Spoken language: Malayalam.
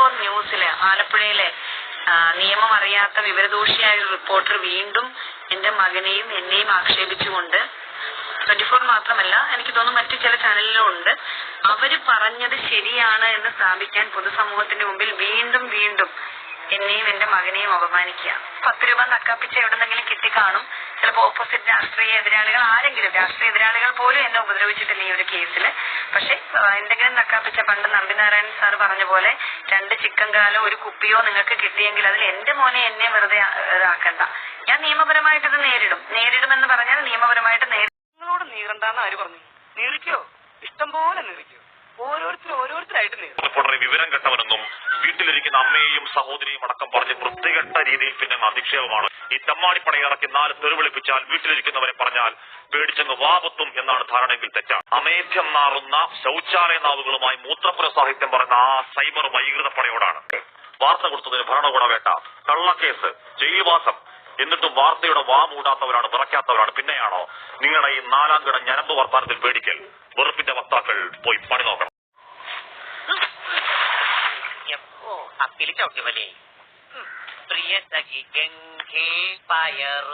24 ന്യൂസിലെ ആലപ്പുഴയിലെ നിയമം അറിയാത്ത വിവരദോഷിയായ ഒരു റിപ്പോർട്ടർ വീണ്ടും എന്റെ മകനെയും എന്നെയും ആക്ഷേപിച്ചുകൊണ്ട് 24 മാത്രമല്ല, എനിക്ക് തോന്നുന്നു മറ്റു ചില ചാനലിലും ഉണ്ട്, അവര് പറഞ്ഞത് ശരിയാണ് എന്ന് സ്ഥാപിക്കാൻ പൊതുസമൂഹത്തിന്റെ മുമ്പിൽ വീണ്ടും വീണ്ടും എന്നെയും എന്റെ മകനെയും അപമാനിക്കുക. 10 രൂപ നക്കാപ്പിച്ച എവിടെന്നെങ്കിലും കിട്ടിക്കാണും. ചിലപ്പോൾ ഓപ്പോസിറ്റ് രാഷ്ട്രീയ എതിരാളികൾ, ആരെങ്കിലും രാഷ്ട്രീയ എതിരാളികൾ പോലും എന്നെ ഉപദ്രവിച്ചിട്ടില്ല ഈ ഒരു കേസിൽ. പക്ഷെ എന്തെങ്കിലും നക്കാപ്പിച്ച, പണ്ട് നമ്പിനാരായണൻ സാർ പറഞ്ഞ പോലെ 2 ചിക്കൻ കാലോ 1 കുപ്പിയോ നിങ്ങൾക്ക് കിട്ടിയെങ്കിൽ അതിൽ എന്റെ മോനെ എന്നെ വെറുതെ ഇതാക്കണ്ട. ഞാൻ നിയമപരമായിട്ട് ഇത് നേരിടുമെന്ന് പറഞ്ഞാൽ നിയമപരമായിട്ട് നിങ്ങളോട് നീറണ്ടെന്ന് ആര് പറഞ്ഞു? നീറിക്കോ, ഇഷ്ടം പോലെ നീറിക്കോ, ഓരോരുത്തരായിട്ട് നീറി. വിവരം കെട്ടവനെന്നും വീട്ടിലിരിക്കുന്ന അമ്മയെയും സഹോദരിയും അടക്കം പറഞ്ഞ് വൃത്തികെട്ട രീതിയിൽ പിന്നെ അധിക്ഷേപമാണ്. ഈ തമ്മാടിപ്പടയിറക്കി 4 തെരുവിളിപ്പിച്ചാൽ വീട്ടിലിരിക്കുന്നവരെ പറഞ്ഞാൽ പേടിച്ചങ്ങ് വാപത്തും എന്നാണ് ധാരണയെങ്കിൽ തെറ്റാണ്. അമേധ്യം നാറുന്ന ശൗചാലയ നാവുകളുമായി മൂത്രപ്പുര സാഹിത്യം പറയുന്ന ആ സൈബർ വൈകൃത പടയോടാണ്. വാർത്ത കൊടുത്തതിന് ഭരണകൂട വേട്ട, കള്ളക്കേസ്, ജയിൽവാസം, എന്നിട്ടും വാർത്തയുടെ മൂടാത്തവരാണ്, വിറയ്ക്കാത്തവരാണ്. പിന്നെയാണോ നിങ്ങളുടെ ഈ 4ാം കിട ഞരമ്പ് വർത്താനത്തിൽ പേടിക്കൽ? വെറുപ്പിന്റെ വക്താക്കൾ പോയി പണി നോക്കണം. അപ്പിൽ ചവിട്ടി വലി പ്രിയ സഖി ഗംഗേ പയർ